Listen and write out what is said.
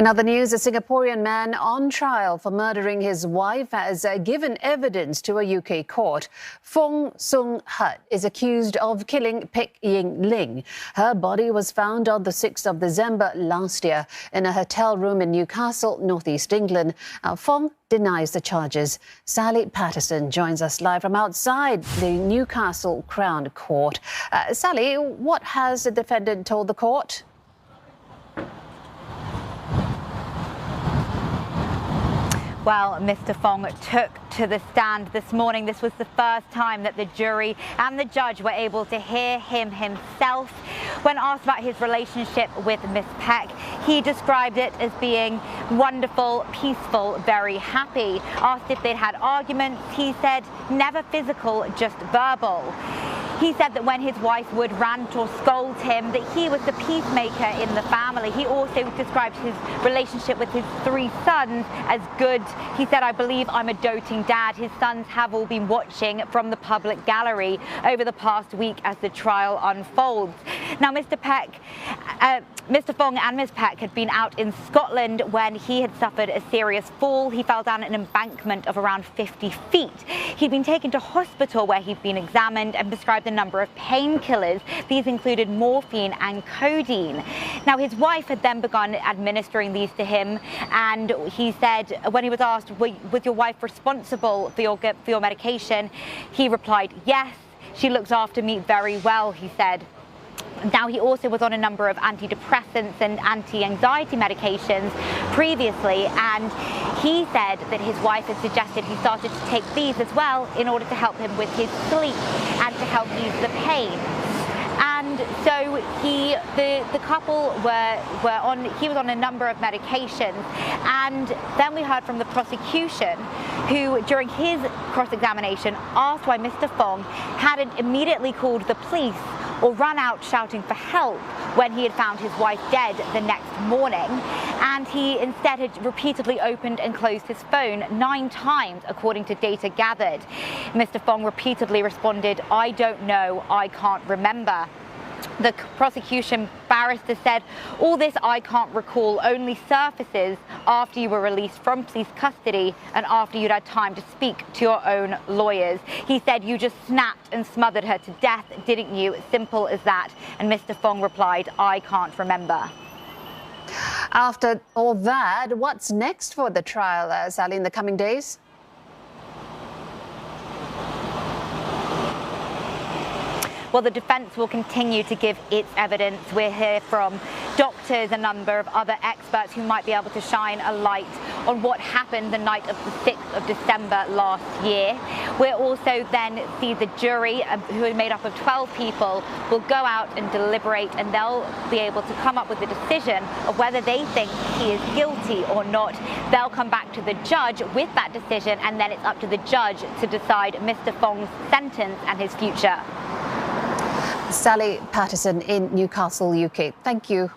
In other news, a Singaporean man on trial for murdering his wife has given evidence to a UK court. Fong Soong Hert is accused of killing Pek Ying Ling. Her body was found on the 6th of December last year in a hotel room in Newcastle, northeast England. Fong denies the charges. Sally Patterson joins us live from outside the Newcastle Crown Court. Sally, what has the defendant told the court? Well, Mr. Fong took to the stand this morning. This was the first time that the jury and the judge were able to hear him himself. When asked about his relationship with Miss Pek, he described it as being wonderful, peaceful, very happy. Asked if they'd had arguments, he said never physical, just verbal. He said that when his wife would rant or scold him, that he was the peacemaker in the family. He also described his relationship with his 3 sons as good. He said, "I believe I'm a doting dad." His sons have all been watching from the public gallery over the past week as the trial unfolds. Now, Mr. Fong and Ms. Pek had been out in Scotland when he had suffered a serious fall. He fell down an embankment of around 50 feet. He'd been taken to hospital where he'd been examined and prescribed a number of painkillers. These included morphine and codeine. Now, his wife had then begun administering these to him, and he said, when he was asked, was your wife responsible for your medication? He replied, yes, she looks after me very well, he said. Now, he also was on a number of antidepressants and anti-anxiety medications previously, and he said that his wife had suggested he started to take these as well in order to help him with his sleep and to help ease the pain. And so the couple he was on a number of medications, and then we heard from the prosecution, who during his cross-examination asked why Mr. Fong hadn't immediately called the police or run out shouting for help when he had found his wife dead the next morning. And he instead had repeatedly opened and closed his phone 9 times, according to data gathered. Mr. Fong repeatedly responded, "I don't know, I can't remember." The prosecution barrister said, "All this I can't recall only surfaces after you were released from police custody and after you'd had time to speak to your own lawyers." He said, "You just snapped and smothered her to death, didn't you? Simple as that." And Mr. Fong replied, "I can't remember." After all that, what's next for the trial, Sally, in the coming days? Well, the defence will continue to give its evidence. We'll hear from doctors, a number of other experts who might be able to shine a light on what happened the night of the 6th of December last year. We'll also then see the jury, who are made up of 12 people, will go out and deliberate, and they'll be able to come up with a decision of whether they think he is guilty or not. They'll come back to the judge with that decision, and then it's up to the judge to decide Mr. Fong's sentence and his future. Sally Patterson in Newcastle, UK. Thank you.